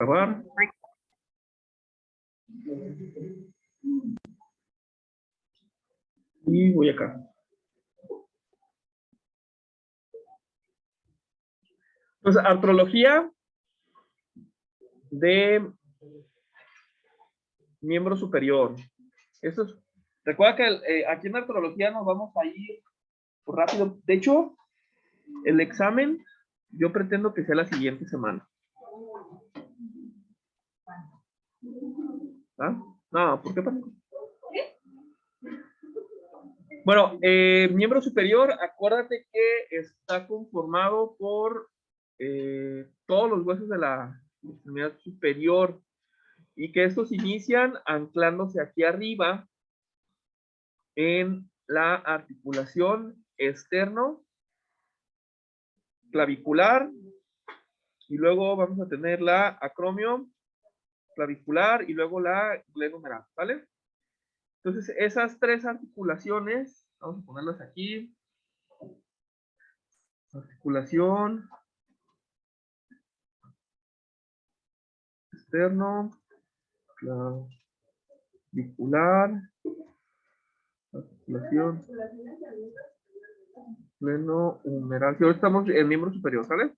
Grabar. Y voy acá. Entonces, artrología de miembro superior. Eso es, recuerda que aquí en artrología nos vamos a ir rápido. De hecho, el examen yo pretendo que sea la siguiente semana. ¿Ah? No, ¿por qué pasa? Bueno, miembro superior, acuérdate que está conformado por todos los huesos de la extremidad superior y que estos inician anclándose aquí arriba en la articulación externo clavicular y luego vamos a tener la acromio clavicular y luego la glenohumeral, ¿vale? Entonces, esas tres articulaciones, vamos a ponerlas aquí. Articulación externo, clavicular, articulación glenohumeral. Si ahora estamos en miembro superior, ¿sale?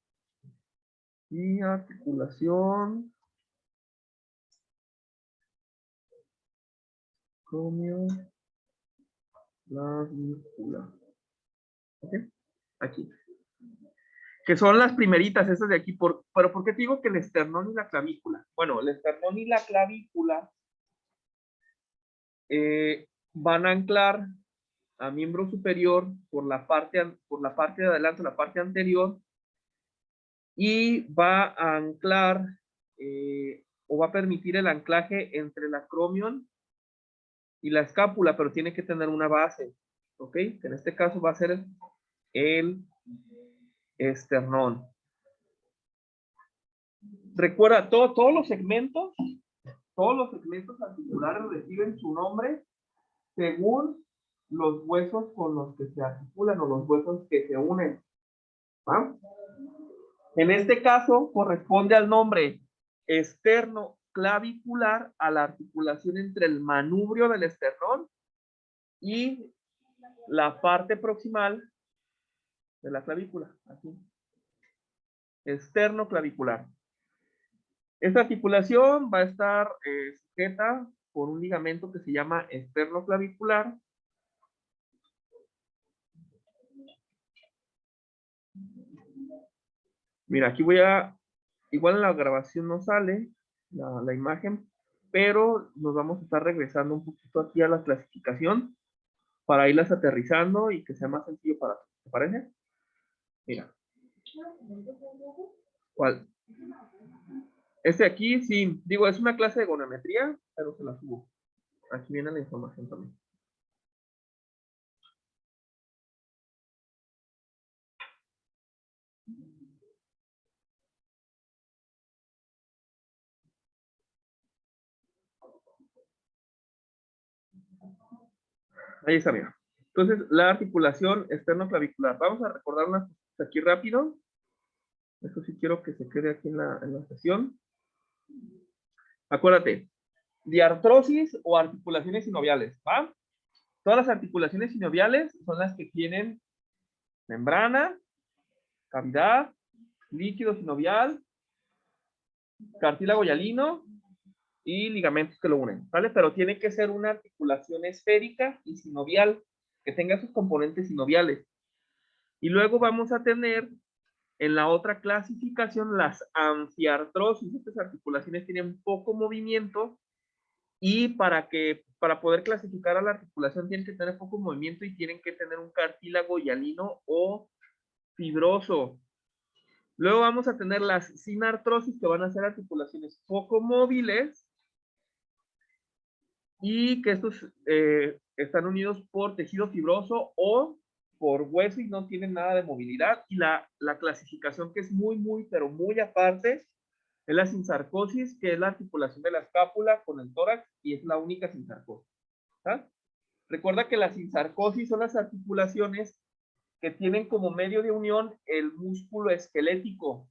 Y articulación acromio clavicular. ¿Ok? Aquí. Que son las primeritas, esas de aquí. Pero ¿por qué te digo que el esternón y la clavícula? Bueno, el esternón y la clavícula van a anclar a miembro superior por la parte de adelante, la parte anterior, y va a anclar o va a permitir el anclaje entre el acromion y la escápula, pero tiene que tener una base, ¿ok? Que en este caso va a ser el esternón. Recuerda, todos los segmentos articulares reciben su nombre según los huesos con los que se articulan o los huesos que se unen. ¿Va? En este caso, corresponde al nombre externo clavicular a la articulación entre el manubrio del esternón y la parte proximal de la clavícula. Aquí. Externo clavicular. Esta articulación va a estar sujeta por un ligamento que se llama esternoclavicular. Mira, aquí igual en la grabación no sale la imagen, pero nos vamos a estar regresando un poquito aquí a la clasificación para irlas aterrizando y que sea más sencillo para ti. ¿Te parece? Mira. ¿Cuál? Este aquí, sí, digo, es una clase de gonometría, pero se la subo. Aquí viene la información también. Ahí está, mira. Entonces, la articulación esternoclavicular. Vamos a recordar unas cosas aquí rápido. Esto sí quiero que se quede aquí en la sesión. Acuérdate, diartrosis o articulaciones sinoviales, ¿va? Todas las articulaciones sinoviales son las que tienen membrana, cavidad, líquido sinovial, cartílago hialino y ligamentos que lo unen, ¿vale? Pero tiene que ser una articulación esférica y sinovial, que tenga sus componentes sinoviales. Y luego vamos a tener en la otra clasificación las anfiartrosis. Estas articulaciones tienen poco movimiento y para poder clasificar a la articulación tienen que tener poco movimiento y tienen que tener un cartílago hialino o fibroso. Luego vamos a tener las sinartrosis, que van a ser articulaciones poco móviles y que estos están unidos por tejido fibroso o por hueso y no tienen nada de movilidad. Y la clasificación que es pero muy aparte, es la sinsarcosis, que es la articulación de la escápula con el tórax y es la única sinsarcosis. ¿Ah? Recuerda que las sinsarcosis son las articulaciones que tienen como medio de unión el músculo esquelético.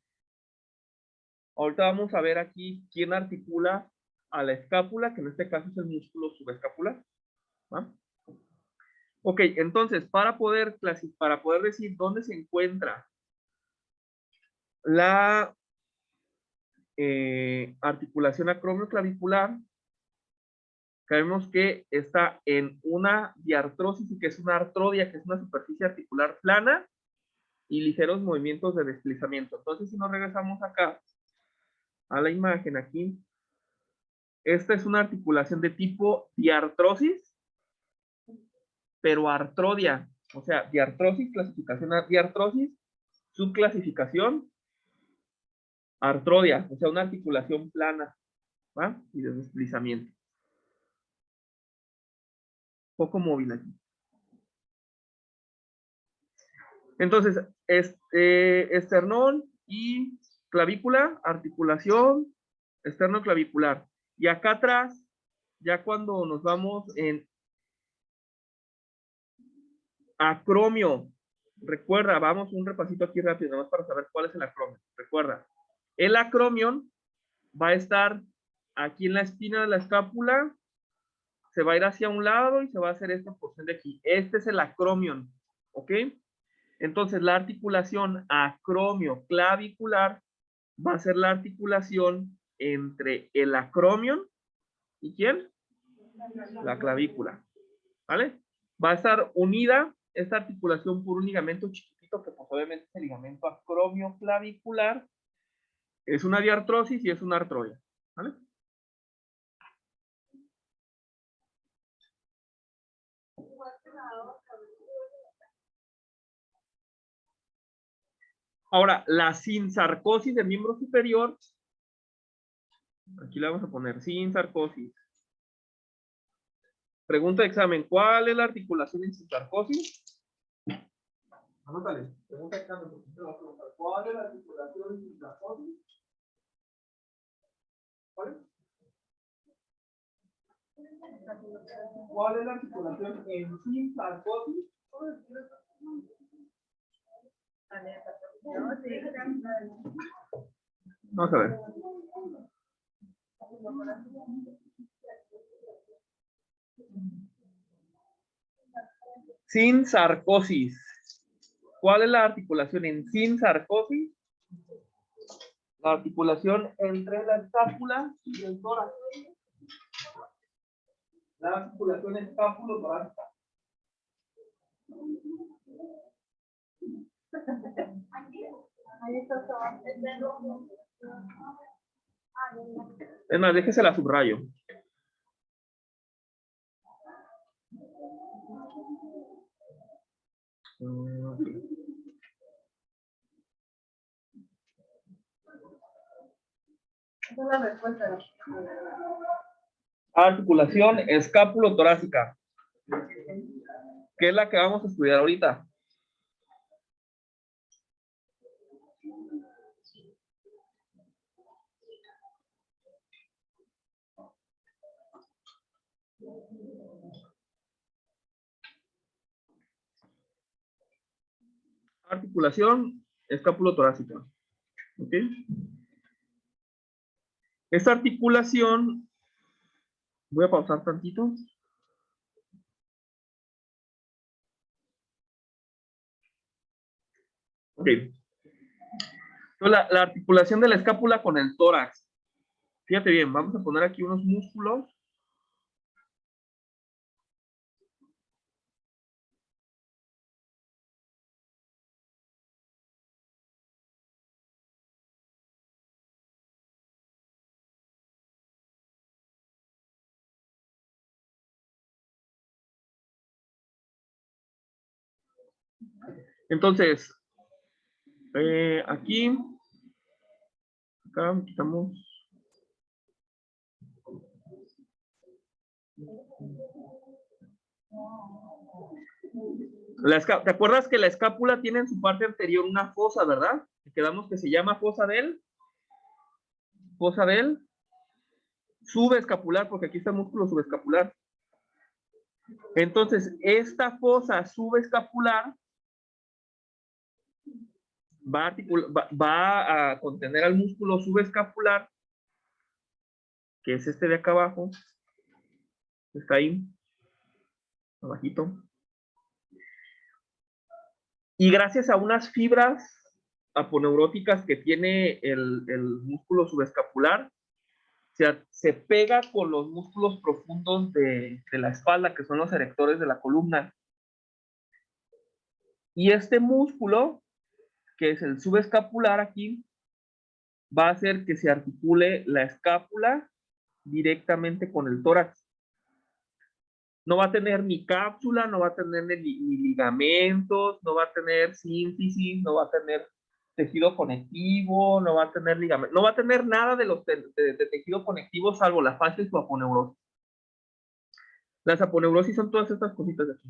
Ahorita vamos a ver aquí quién articula a la escápula, que en este caso es el músculo subescapular. ¿Va? Ok, entonces, para poder decir dónde se encuentra la articulación acromioclavicular, sabemos que está en una diartrosis y que es una artrodia, que es una superficie articular plana y ligeros movimientos de deslizamiento. Entonces, si nos regresamos acá a la imagen aquí, esta es una articulación de tipo diartrosis, pero artrodia. O sea, diartrosis, clasificación diartrosis, subclasificación artrodia, o sea, una articulación plana, ¿va? Y de deslizamiento. Poco móvil aquí. Entonces, esternón y clavícula, articulación esternoclavicular. Y acá atrás, ya cuando nos vamos en acromio, recuerda, vamos un repasito aquí rápido, nada más para saber cuál es el acromio. Recuerda, el acromion va a estar aquí en la espina de la escápula, se va a ir hacia un lado y se va a hacer esta porción de aquí. Este es el acromion, ¿ok? Entonces, la articulación acromioclavicular va a ser la articulación entre el acromion y ¿quién? La clavícula, ¿vale? Va a estar unida esta articulación por un ligamento chiquitito que pues obviamente es el ligamento acromioclavicular. Es una diartrosis y es una artrodia, ¿vale? Ahora, la sinsarcosis del miembro superior, aquí le vamos a poner sinsarcosis. Pregunta de examen, ¿cuál es la articulación en sinsarcosis? Anótale. Pregunta de examen, porque te va a preguntar, ¿cuál es la articulación en sinsarcosis? ¿Cuál es? ¿Cuál es la articulación en sinsarcosis? Vamos a ver. Sinsarcosis. ¿Cuál es la articulación en sinsarcosis? La articulación entre la escápula y el tórax. La articulación escápulo-torácica. Es más, déjese la subrayo. Esa es la respuesta. Articulación escápulo-torácica, que es la que vamos a estudiar ahorita. Articulación escápulo-torácica. ¿Ok? Esta articulación, voy a pausar tantito. Ok. Entonces, la articulación de la escápula con el tórax. Fíjate bien, vamos a poner aquí unos músculos. Entonces, aquí, acá quitamos. ¿Te acuerdas que la escápula tiene en su parte anterior una fosa, verdad? Quedamos que se llama fosa del subescapular, porque aquí está el músculo subescapular. Entonces, esta fosa subescapular va a contener al músculo subescapular, que es este de acá abajo, está ahí, abajito. Y gracias a unas fibras aponeuróticas que tiene el músculo subescapular, se pega con los músculos profundos de la espalda, que son los erectores de la columna. Y este músculo, que es el subescapular aquí, va a hacer que se articule la escápula directamente con el tórax. No va a tener ni cápsula, no va a tener ni ligamentos, no va a tener sínfisis, no va a tener tejido conectivo, no va a tener ligamento, no va a tener nada de los de tejido conectivo salvo la fascia y su aponeurosis. Las aponeurosis son todas estas cositas de aquí.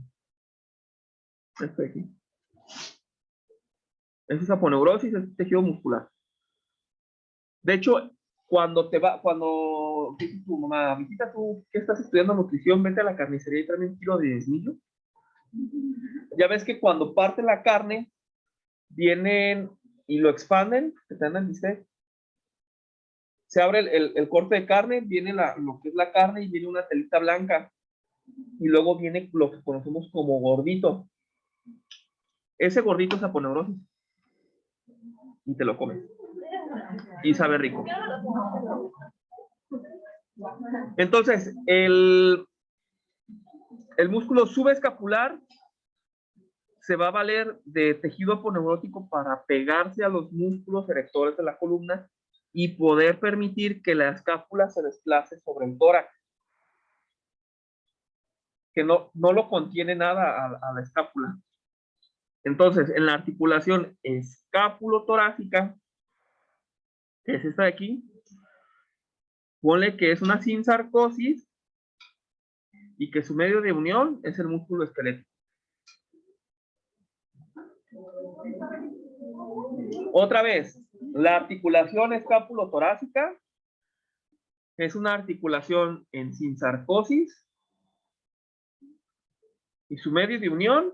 Esto de aquí. Eso es aponeurosis, es tejido muscular. De hecho, cuando dice tu mamá, visita tú que estás estudiando nutrición, vete a la carnicería y tráeme un kilo de desmillo. Ya ves que cuando parte la carne, vienen y lo expanden, que te dan el bistec. Se abre el corte de carne, viene lo que es la carne y viene una telita blanca. Y luego viene lo que conocemos como gordito. Ese gordito es aponeurosis. Y te lo comes. Y sabe rico. Entonces, el músculo subescapular se va a valer de tejido aponeurótico para pegarse a los músculos erectores de la columna y poder permitir que la escápula se desplace sobre el tórax. Que no lo contiene nada a la escápula. Entonces, en la articulación escápulo-torácica, que es esta de aquí, ponle que es una sinsarcosis y que su medio de unión es el músculo esquelético. Otra vez, la articulación escápulo-torácica es una articulación en sinsarcosis y su medio de unión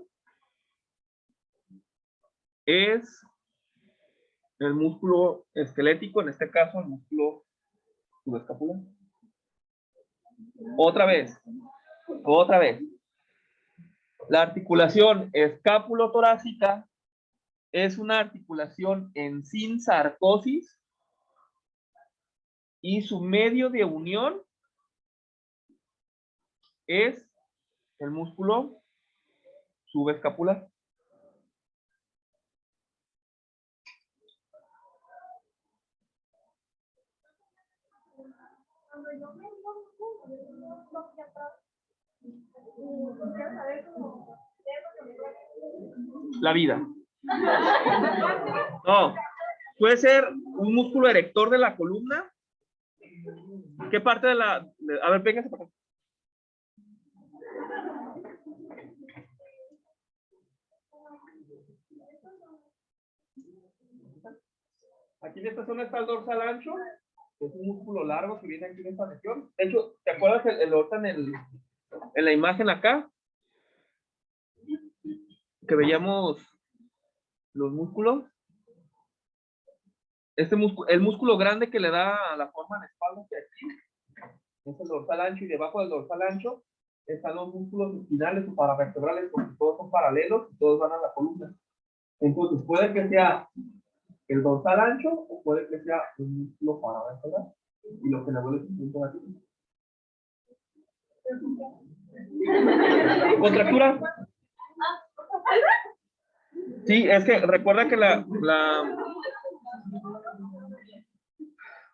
es el músculo esquelético, en este caso el músculo subescapular. Otra vez. La articulación escápulo-torácica es una articulación en sinsarcosis y su medio de unión es el músculo subescapular. La vida. No, puede ser un músculo erector de la columna. ¿Qué parte de la... a ver, véngase para acá. Aquí en esta zona está el dorsal ancho, que es un músculo largo que viene aquí en esta región. De hecho, ¿te acuerdas el ahorita en la imagen acá? Que veíamos los músculos. El músculo grande que le da la forma de espalda, que aquí es el dorsal ancho, y debajo del dorsal ancho están los músculos espinales o paravertebrales, porque todos son paralelos y todos van a la columna. Entonces, puede que sea el dorsal ancho o puede que sea un músculo paravertebral. Y lo que le duele es un punto aquí. ¿Contractura? Sí, es que recuerda que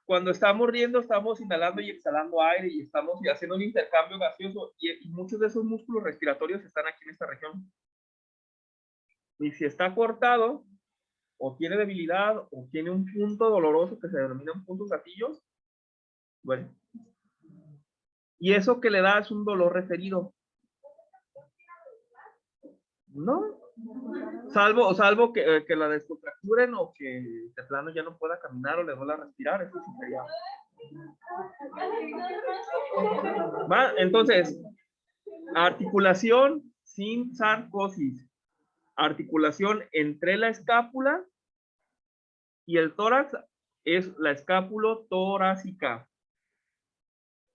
cuando estamos riendo, estamos inhalando y exhalando aire y estamos haciendo un intercambio gaseoso y muchos de esos músculos respiratorios están aquí en esta región. Y si está cortado, o tiene debilidad, o tiene un punto doloroso que se denomina un punto gatillo, bueno. Y eso que le da es un dolor referido. No. Salvo que la descontracturen o que de plano ya no pueda caminar o le duela respirar, eso sí sería. ¿Va? Entonces, articulación sin sarcosis. Articulación entre la escápula Y el tórax es la escápulo-torácica.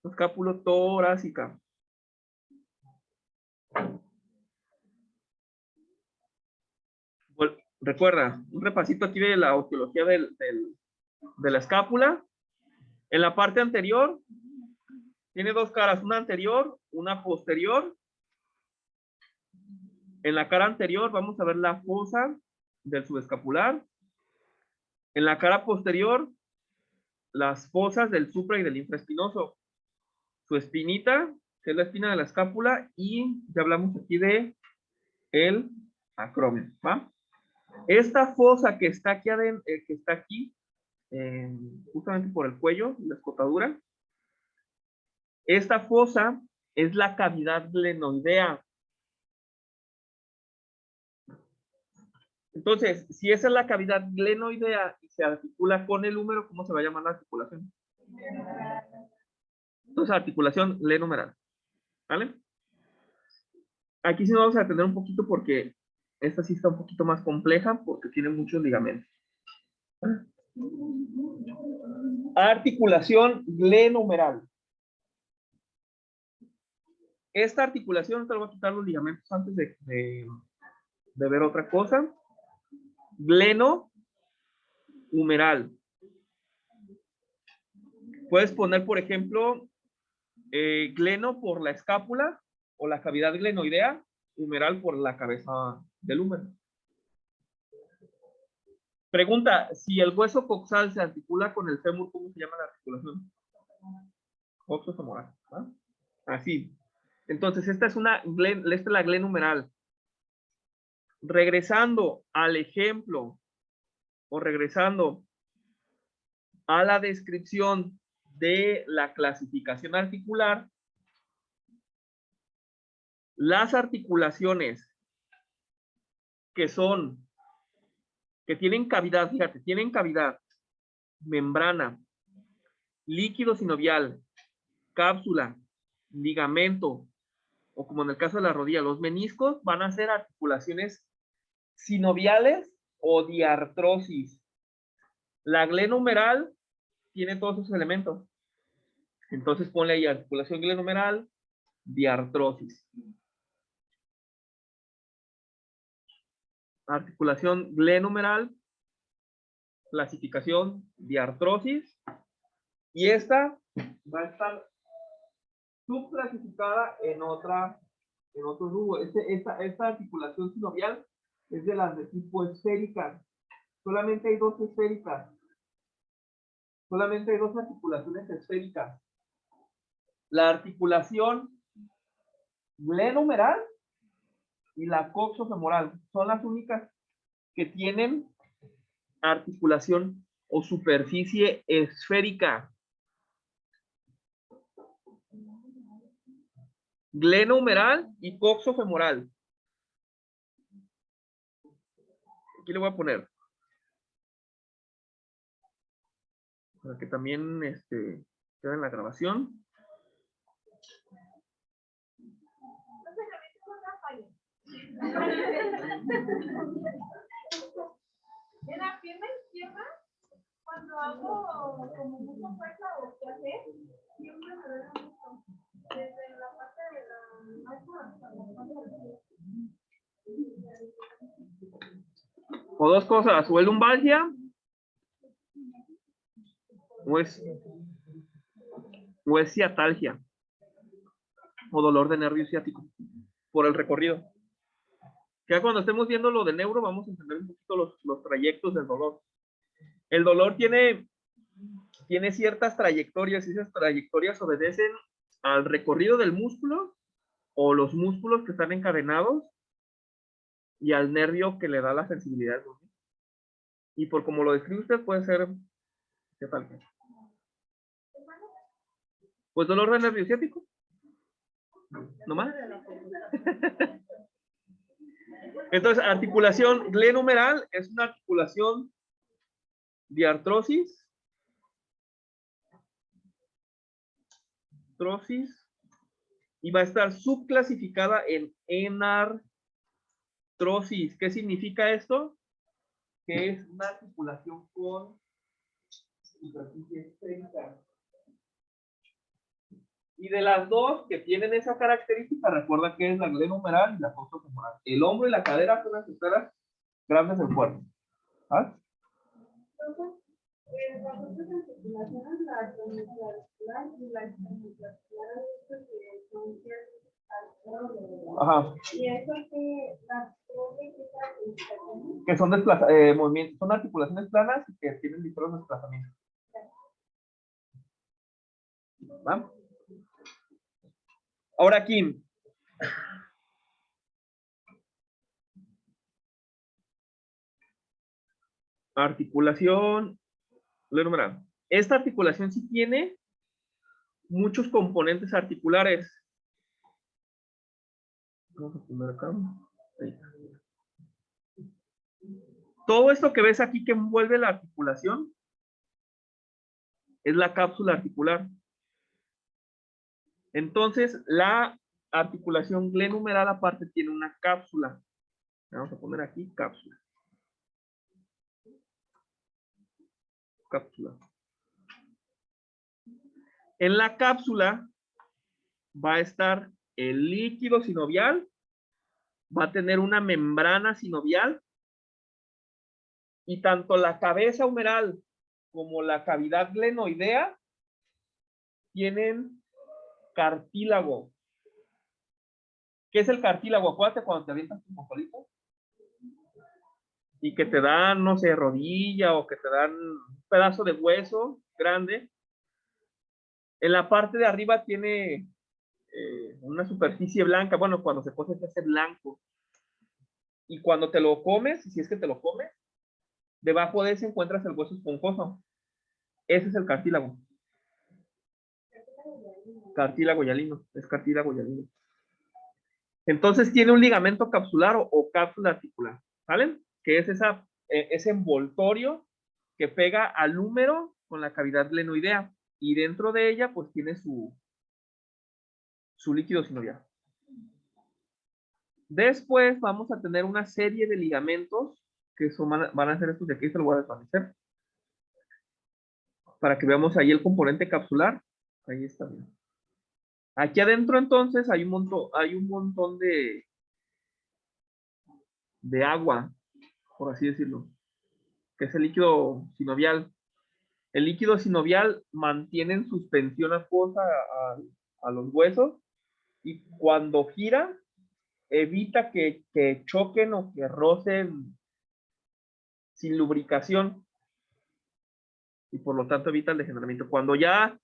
Escápulo-torácica. Recuerda, un repasito aquí de la osteología de la escápula. En la parte anterior tiene dos caras, una anterior, una posterior. En la cara anterior vamos a ver la fosa del subescapular. En la cara posterior, las fosas del supra y del infraespinoso. Su espinita, que es la espina de la escápula, y ya hablamos aquí de el acromio, ¿va? Esta fosa que está aquí adentro, que está aquí, justamente por el cuello, la escotadura, esta fosa es la cavidad glenoidea. Entonces, si esa es la cavidad glenoidea y se articula con el húmero, ¿cómo se va a llamar la articulación? Entonces, articulación glenohumeral. ¿Vale? Aquí sí nos vamos a detener un poquito porque esta sí está un poquito más compleja porque tiene muchos ligamentos. Articulación glenohumeral. Esta articulación, te voy a quitar los ligamentos antes de ver otra cosa. Glenohumeral. Puedes poner, por ejemplo, gleno por la escápula o la cavidad glenoidea, humeral por la cabeza del húmero. Pregunta, si el hueso coxal se articula con el fémur, ¿cómo se llama la articulación? Coxofemoral. ¿Ah? Así. Entonces, esta es la glenohumeral. Regresando al ejemplo o regresando a la descripción de la clasificación articular, las articulaciones que tienen cavidad, fíjate, tienen cavidad, membrana, líquido sinovial, cápsula, ligamento, o como en el caso de la rodilla, los meniscos van a ser articulaciones sinoviales o diartrosis. La glenohumeral tiene todos esos elementos. Entonces ponle ahí articulación glenohumeral, diartrosis. Articulación glenohumeral, clasificación, diartrosis. Y esta va a estar subclasificada en otro rubro. Esta articulación sinovial es de las de tipo esférica. Solamente hay dos esféricas. Solamente hay dos articulaciones esféricas. La articulación glenohumeral y la coxofemoral son las únicas que tienen articulación o superficie esférica. Glenohumeral y coxofemoral. Aquí le voy a poner para que también quede en la grabación. En la pierna izquierda, cuando hago como mucha fuerza o qué hacer, siempre me duele mucho. Desde la parte de la mano hasta la parte de O dos cosas, o el lumbalgia, o es ciatalgia, o dolor de nervio ciático, por el recorrido. Ya cuando estemos viendo lo de neuro, vamos a entender un poquito los trayectos del dolor. El dolor tiene ciertas trayectorias, y esas trayectorias obedecen al recorrido del músculo, o los músculos que están encadenados, y al nervio que le da la sensibilidad. Y por como lo describe usted, puede ser ciatalgia. Pues dolor de nervio ciático. ¿No más? Entonces, articulación glenohumeral es una articulación de artrosis. Y va a estar subclasificada en enartrosis. ¿Qué significa esto? que es una articulación con superficie esférica. Y de las dos que tienen esa característica, recuerda que es la glenohumeral y la fosa femoral. El hombro y la cadera son las esferas grandes del cuerpo. ¿Ah? Entonces, las otras articulaciones, la transarticular y la extraarticular, son Ajá. y eso es que las que son movimientos, son articulaciones planas y que tienen ligeros desplazamientos. ¿Va? Ahora aquí. Articulación. Esta articulación sí tiene muchos componentes articulares. Vamos a poner acá. Ahí. Todo esto que ves aquí que envuelve la articulación es la cápsula articular. Entonces, la articulación glenohumeral aparte tiene una cápsula. Vamos a poner aquí cápsula. Cápsula. En la cápsula va a estar el líquido sinovial, va a tener una membrana sinovial y tanto la cabeza humeral como la cavidad glenoidea tienen cartílago. ¿Qué es el cartílago? Acuérdate cuando te avientas tu mocolito y que te dan, no sé, rodilla o que te dan un pedazo de hueso grande. En la parte de arriba tiene una superficie blanca. Bueno, cuando se cose se hace blanco. Y cuando te lo comes, si es que te lo comes, debajo de ese encuentras el hueso esponjoso. Ese es el cartílago. Cartílago hialino. Es cartílago hialino. Entonces tiene un ligamento capsular o cápsula articular. ¿Sale? Que es ese envoltorio que pega al húmero con la cavidad glenoidea. Y dentro de ella, pues tiene su líquido sinovial. Después vamos a tener una serie de ligamentos que van a ser estos de aquí, se lo voy a desvanecer. Para que veamos ahí el componente capsular. Ahí está bien. Aquí adentro entonces hay un montón de agua, por así decirlo, que es el líquido sinovial. El líquido sinovial mantiene en suspensión acuosa a los huesos y cuando gira evita que choquen o que rocen sin lubricación y por lo tanto evita el degeneramiento. Cuando ya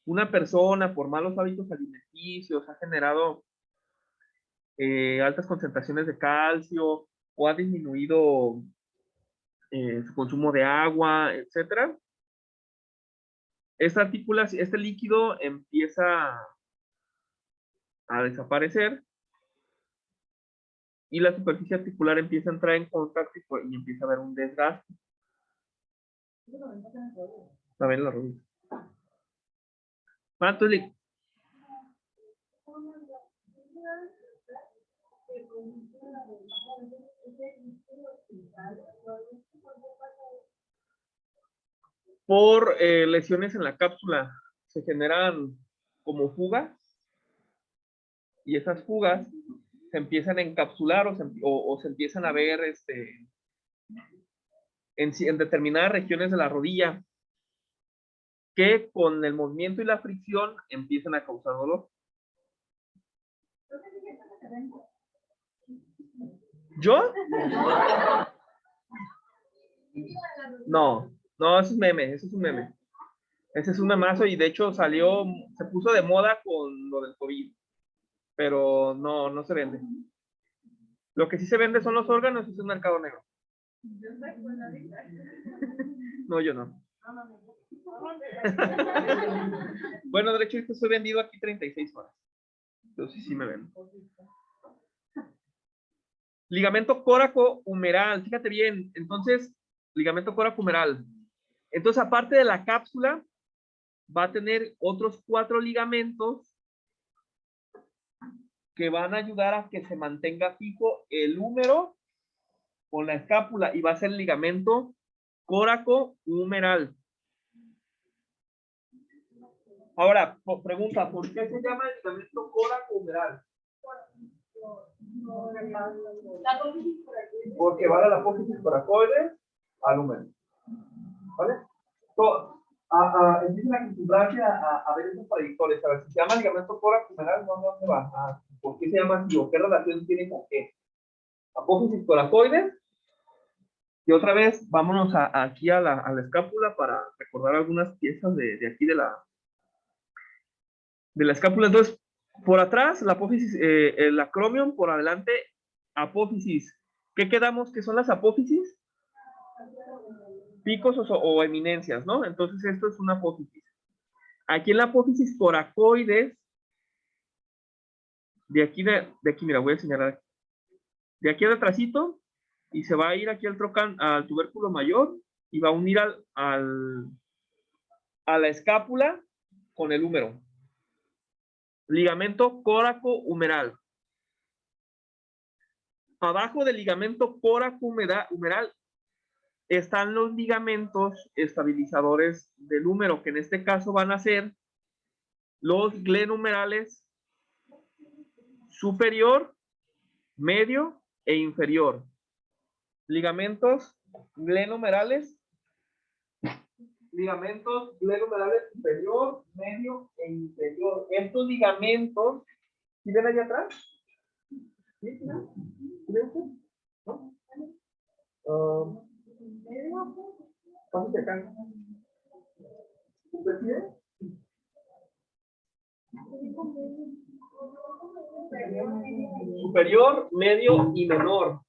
una persona por malos hábitos alimenticios ha generado altas concentraciones de calcio o ha disminuido su consumo de agua, etcétera, este líquido empieza a desaparecer y la superficie articular empieza a entrar en contacto y empieza a haber un desgaste. También la rodilla. Por lesiones en la cápsula se generan como fugas y esas fugas se empiezan a encapsular o se empiezan a ver en determinadas regiones de la rodilla que con el movimiento y la fricción empiezan a causar dolor. ¿Yo? No, eso es meme, eso es un meme. Ese es un memazo y de hecho se puso de moda con lo del COVID, pero no se vende. Lo que sí se vende son los órganos y es un mercado negro. No, yo no. Bueno, de hecho, estoy vendido aquí 36 horas. Entonces sí me vendo. Ligamento córaco-humeral, fíjate bien. Entonces, ligamento córaco-humeral. Entonces, aparte de la cápsula, va a tener otros 4 ligamentos que van a ayudar a que se mantenga fijo el húmero con la escápula y va a ser el ligamento córaco-humeral. Ahora, pregunta, ¿por qué se llama el ligamento córaco-humeral? Porque va de la apófisis coracoide al húmero. ¿Vale? Empiezan a acostumbrarse a ver esos predictores. A ver, si se llama ligamento córaco-humeral, ¿dónde va? ¿Por qué se llama así? ¿O qué relación tiene con qué? Apófisis coracoide. Y otra vez, vámonos aquí a la escápula para recordar algunas piezas de aquí de la escápula. Entonces, por atrás, la apófisis, el acromion, por adelante, apófisis. ¿Qué quedamos? ¿Qué son las apófisis? Picos o eminencias, ¿no? Entonces, esto es una apófisis. Aquí en la apófisis coracoides, de aquí, mira, voy a señalar. De aquí atrásito, y se va a ir aquí al tubérculo mayor, y va a unir a la escápula con el húmero. Ligamento córaco-humeral. Abajo del ligamento córaco-humeral están los ligamentos estabilizadores del húmero, que en este caso van a ser los glenumerales superior, medio e inferior. Ligamentos glenumerales superior, medio e inferior. Estos ligamentos, ¿sí ven allá atrás? ¿Sí? ¿Sí ven? ¿No? Pásate acá. ¿Percibe? Superior, medio y menor.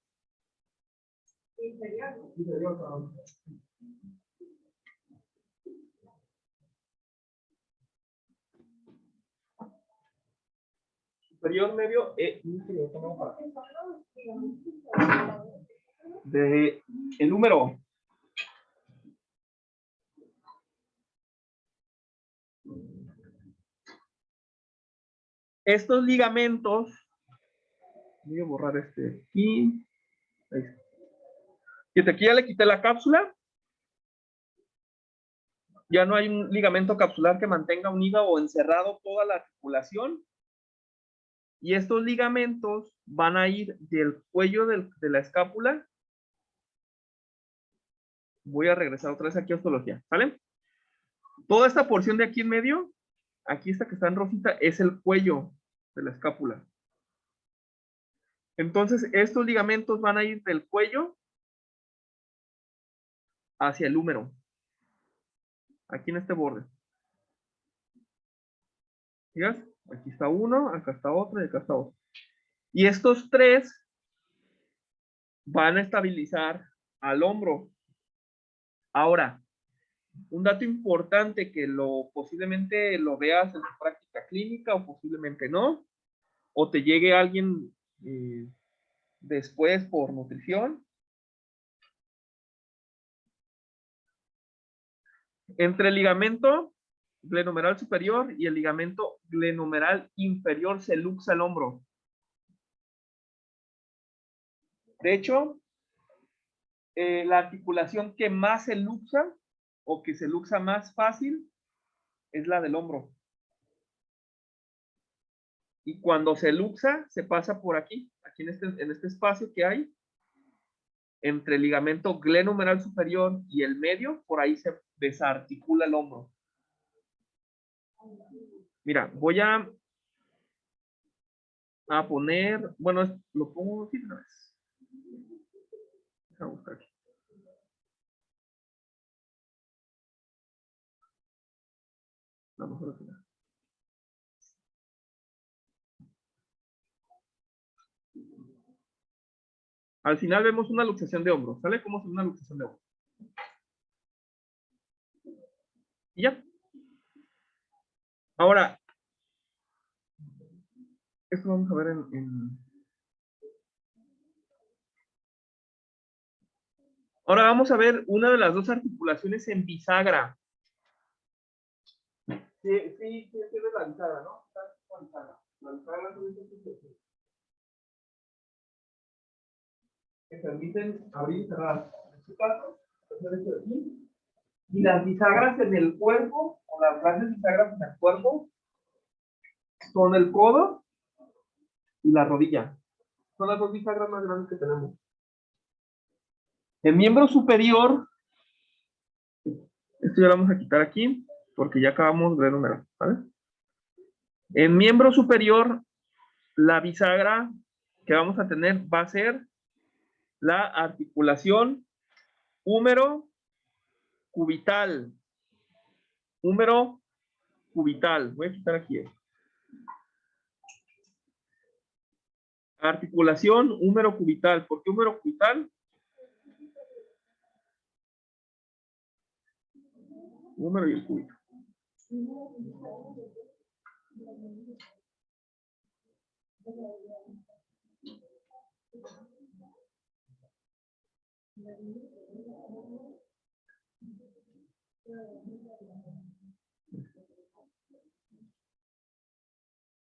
Inferior, perdón. Superior, medio e inferior. De el número. Estos ligamentos, voy a borrar aquí. Y aquí ya le quité la cápsula. Ya no hay un ligamento capsular que mantenga unida o encerrado toda la articulación. Y estos ligamentos van a ir del cuello de la escápula. Voy a regresar otra vez aquí a ostología, ¿sale? Toda esta porción de aquí en medio, aquí esta que está en rosita, es el cuello de la escápula. Entonces, estos ligamentos van a ir del cuello hacia el húmero. Aquí en este borde. ¿Fijas? Aquí está uno, acá está otro y acá está otro. Y estos tres van a estabilizar al hombro. Ahora, un dato importante que posiblemente lo veas en tu práctica clínica o posiblemente no, o te llegue alguien después por nutrición. Entre el ligamento glenumeral superior y el ligamento glenumeral inferior se luxa el hombro. De hecho, la articulación que más se luxa o que se luxa más fácil es la del hombro. Y cuando se luxa, se pasa por aquí en este espacio que hay entre el ligamento glenumeral superior y el medio, por ahí se desarticula el hombro. Mira, voy a poner, bueno, lo pongo aquí una vez. Vamos a buscar aquí. Vamos a ver. Al final vemos una luxación de hombro. ¿Sale? ¿Cómo es una luxación de hombro? Y ya. Ahora, esto vamos a ver Ahora vamos a ver una de las dos articulaciones en bisagra. Sí, es la bisagra, ¿no? La bisagra es que permiten abrir y cerrar. En este caso, hacer esto de aquí. Y las bisagras en el cuerpo, o las grandes bisagras en el cuerpo, son el codo y la rodilla. Son las dos bisagras más grandes que tenemos. El miembro superior, esto ya lo vamos a quitar aquí, porque ya acabamos de enumerar, ¿vale? En miembro superior, la bisagra que vamos a tener va a ser la articulación húmero cubital. Húmero cubital. Voy a quitar aquí. Articulación húmero cubital. ¿Por qué húmero cubital? Húmero y el cúbito.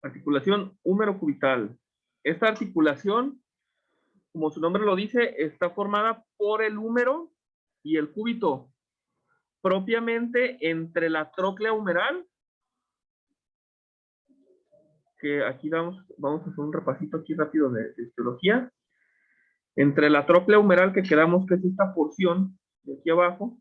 Articulación húmero cubital. Esta articulación, como su nombre lo dice, está formada por el húmero y el cúbito, propiamente entre la tróclea humeral, que aquí vamos a hacer un repasito aquí rápido de histología, entre la tróclea humeral que quedamos que es esta porción de aquí abajo,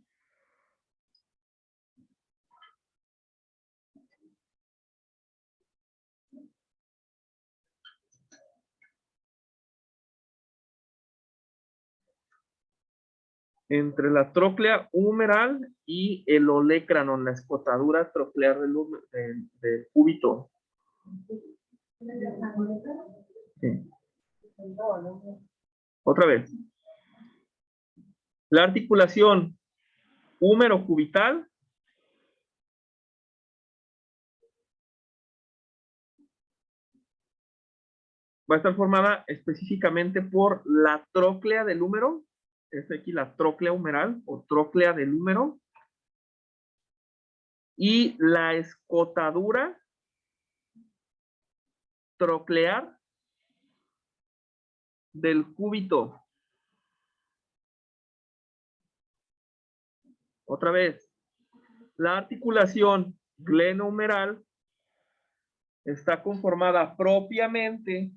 entre la tróclea humeral y el olecranon, la escotadura troclear del cúbito. Sí. Otra vez. La articulación húmero cubital va a estar formada específicamente por la tróclea del húmero, es aquí la tróclea humeral o tróclea del húmero, y la escotadura troclear del cúbito. Otra vez, la articulación glenohumeral está conformada propiamente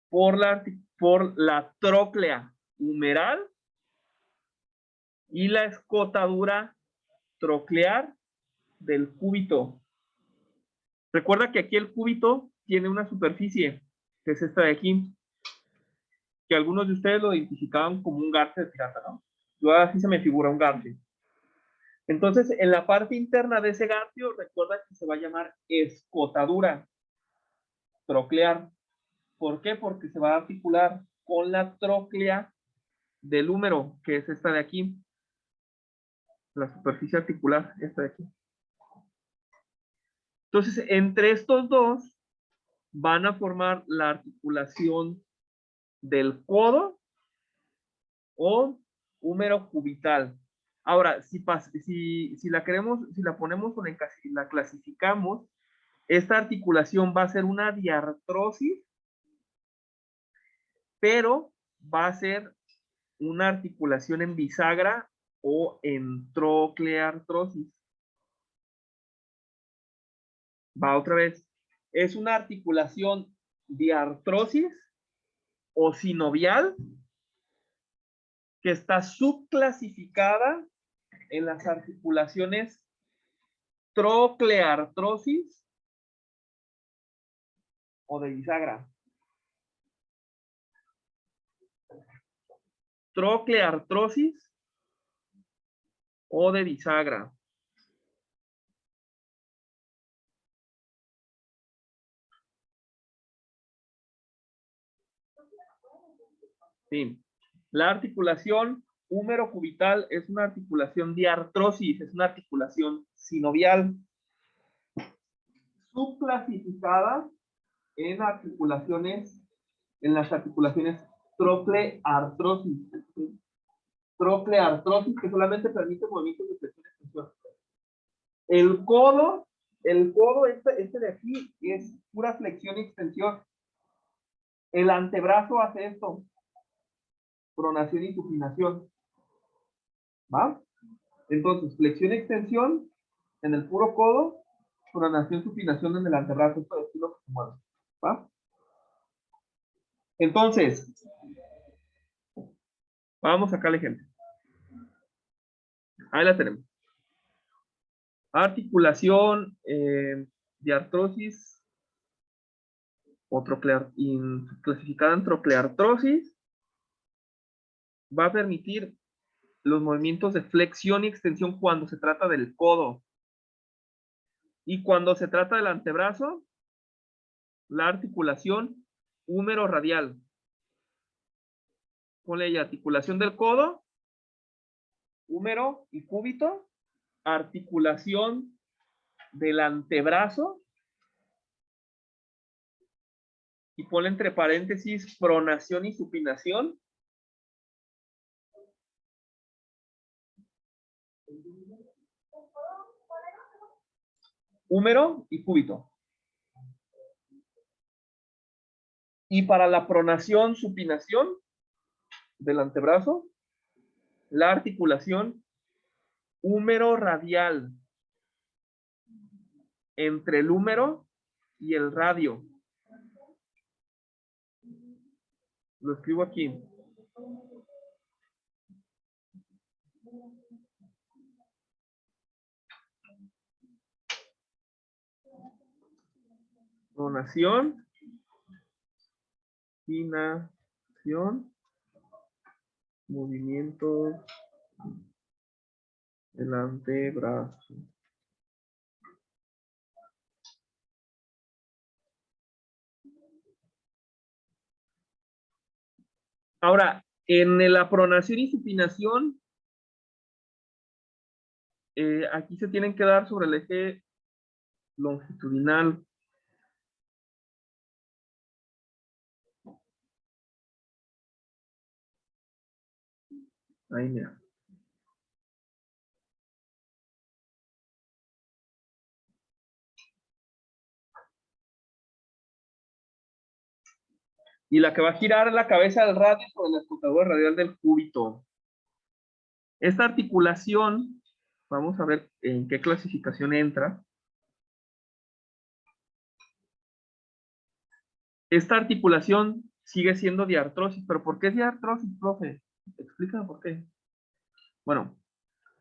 por la tróclea humeral y la escotadura troclear del cúbito. Recuerda que aquí el cúbito tiene una superficie, que es esta de aquí, que algunos de ustedes lo identificaban como un garce de pirata, ¿no? Yo así se me figura un garce. Entonces, en la parte interna de ese garfio, recuerda que se va a llamar escotadura troclear. ¿Por qué? Porque se va a articular con la tróclea del húmero, que es esta de aquí. La superficie articular, esta de aquí. Entonces, entre estos dos van a formar la articulación del codo o húmero cubital. Ahora, si la queremos, si la ponemos o la clasificamos, esta articulación va a ser una diartrosis, pero va a ser una articulación en bisagra o en trocleartrosis. Va otra vez. Es una articulación diartrosis o sinovial que está subclasificada en las articulaciones trocleartrosis o de bisagra. Trocleartrosis o de bisagra. Sí. La articulación húmero cubital es una articulación diartrosis, es una articulación sinovial subclasificada en las articulaciones trocleartrosis. Trocleartrosis que solamente permite movimientos de flexión y extensión. El codo este de aquí es pura flexión y extensión. El antebrazo hace esto. pronación y supinación. ¿Va? Entonces, flexión y extensión en el puro codo, pronación, supinación en el antebrazo. Esto es lo que se mueve. ¿Va? Entonces, vamos acá al ejemplo. Ahí la tenemos. Articulación de artrosis o clasificada en trocleartrosis va a permitir los movimientos de flexión y extensión cuando se trata del codo. Y cuando se trata del antebrazo, la articulación húmero-radial. Ponle ahí articulación del codo, húmero y cúbito, articulación del antebrazo, y ponle entre paréntesis pronación y supinación. Húmero y cúbito. Y para la pronación, supinación del antebrazo, la articulación húmero radial entre el húmero y el radio. Lo escribo aquí. Pronación, supinación, movimiento del antebrazo. Ahora, en la pronación y supinación, aquí se tienen que dar sobre el eje longitudinal. Ahí, mira. Y la que va a girar la cabeza del radio sobre la escotadura radial del cúbito. Esta articulación, vamos a ver en qué clasificación entra. Esta articulación sigue siendo diartrosis, pero ¿por qué es diartrosis, profe? Explícame por qué. Bueno,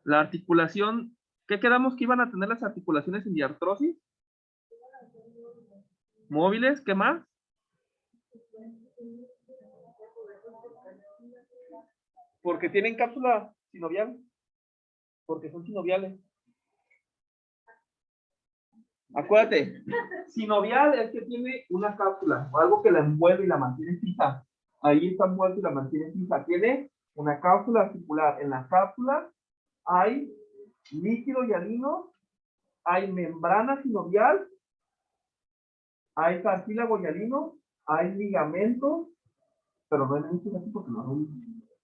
la articulación, ¿qué quedamos que iban a tener las articulaciones en diartrosis? Móviles, ¿qué más? Porque tienen cápsula sinovial. Porque son sinoviales. Acuérdate, sinovial es que tiene una cápsula o algo que la envuelve y la mantiene fija. Ahí está envuelto y la mantiene fija. Tiene una cápsula articular. En la cápsula hay líquido hialino, hay membrana sinovial, hay cartílago hialino, hay ligamento, pero no hay muchos aquí porque no hay,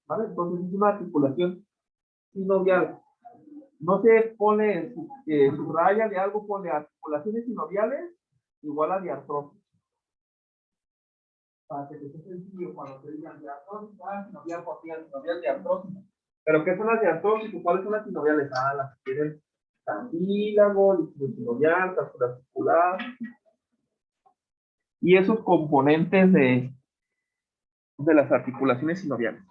¿vale? Entonces es una articulación sinovial. No se pone subraya de algo, pone articulaciones sinoviales igual a diartrosis. Para que te sea sencillo cuando te digan diartrosis, sinovial, sinovial, diartrosis. ¿Pero qué son las diartrosis? ¿Cuáles son las sinoviales? Las que tienen cartílago, líquido sinovial, cápsula articular. Y esos componentes de las articulaciones sinoviales.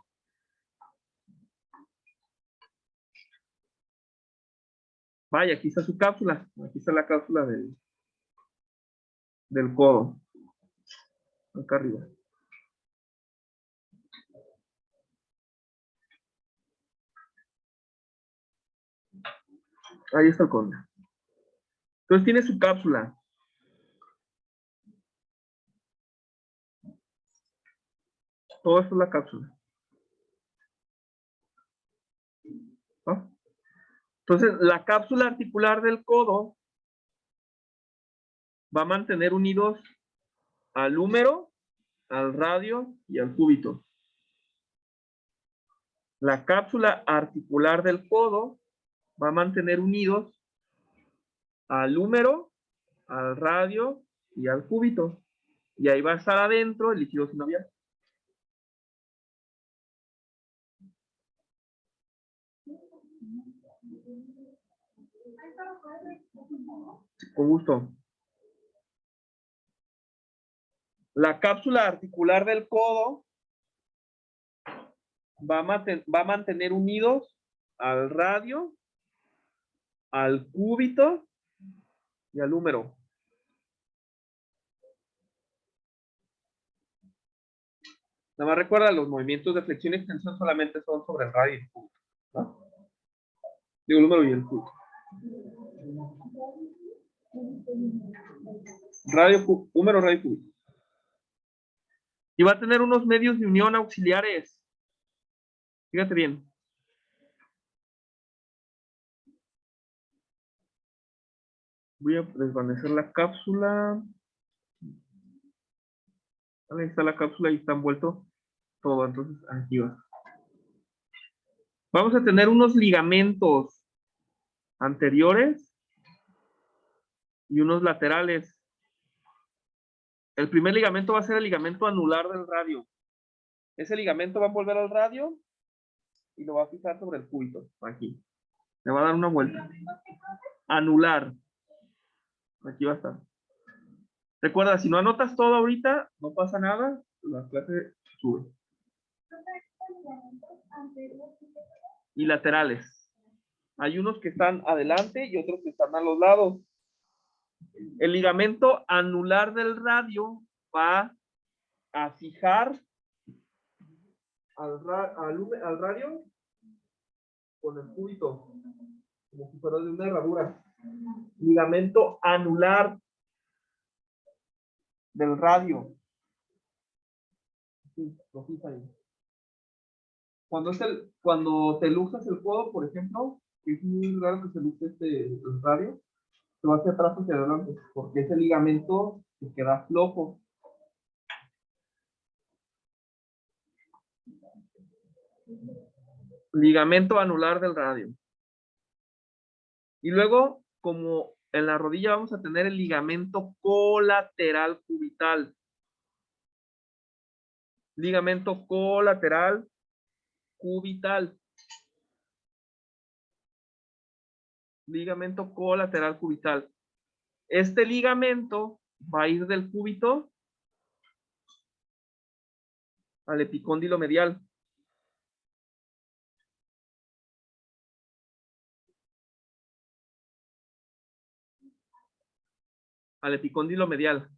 Vaya, aquí está su cápsula. Aquí está la cápsula del codo. Acá arriba. Ahí está el codo. Entonces tiene su cápsula. Todo esto es la cápsula. ¿No? Entonces, la cápsula articular del codo va a mantener unidos al húmero, al radio y al cúbito. La cápsula articular del codo va a mantener unidos al húmero, al radio y al cúbito. Y ahí va a estar adentro el líquido sinovial. Con gusto. La cápsula articular del codo va a mantener unidos al radio, al cúbito y al húmero. Nada más recuerda, los movimientos de flexión y extensión solamente son sobre el radio y el cúbito, ¿no? Digo, el húmero y el cúbito. Húmero, radio y cúbito. Y va a tener unos medios de unión auxiliares. Fíjate bien. Voy a desvanecer la cápsula. Ahí está la cápsula y está envuelto todo. Entonces, aquí va. Vamos a tener unos ligamentos anteriores y unos laterales. El primer ligamento va a ser el ligamento anular del radio. Ese ligamento va a envolver al radio y lo va a fijar sobre el cúbito. Aquí. Le va a dar una vuelta. Anular. Aquí va a estar. Recuerda, si no anotas todo ahorita, no pasa nada. La clase sube. Y laterales. Hay unos que están adelante y otros que están a los lados. El ligamento anular del radio va a fijar al radio con el cúbito, como si fuera de una herradura. Ligamento anular del radio. Sí, lo fija ahí. Cuando te lujas el codo, por ejemplo, es muy raro que se luje el radio, se va hacia atrás hacia adelante, porque ese ligamento se queda flojo. Ligamento anular del radio. Y luego, como en la rodilla vamos a tener el ligamento colateral cubital. Ligamento colateral cubital. Ligamento colateral cubital. Este ligamento va a ir del cúbito al epicóndilo medial. Al epicóndilo medial,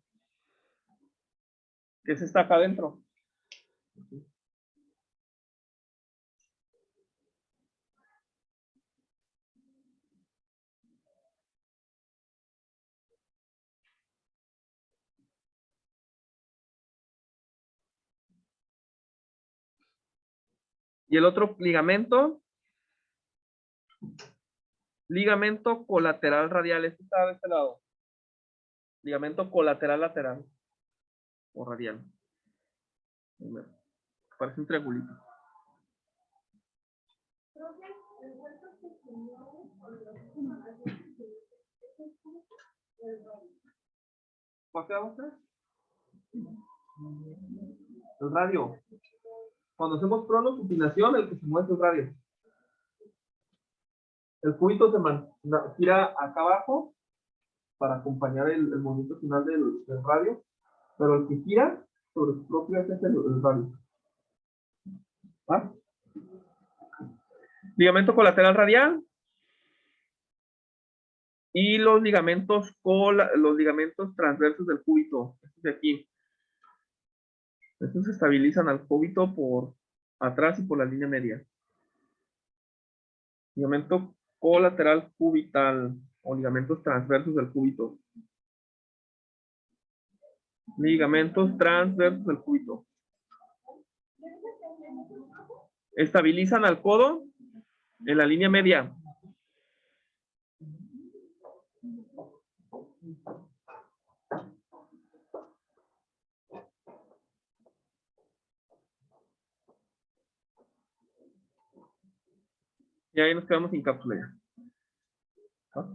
que es esta acá adentro. Y el otro ligamento, ligamento colateral radial, este está de este lado. Ligamento colateral lateral o radial. Parece un triangulito. ¿Cuál quedamos? El radio. Cuando hacemos pronosupinación, el que se mueve es el radio. El cúbito se gira acá abajo para acompañar el movimiento final del radio, pero el que gira sobre su propio eje es el radio. ¿Ah? Ligamento colateral radial y los ligamentos transversos del cúbito. Estos de aquí. Estos se estabilizan al cúbito por atrás y por la línea media. Ligamento colateral cubital o ligamentos transversos del cúbito. Ligamentos transversos del cúbito. Estabilizan al codo en la línea media. Y ahí nos quedamos sin cápsula ya. ¿Ah?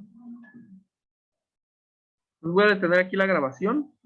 Voy a detener aquí la grabación.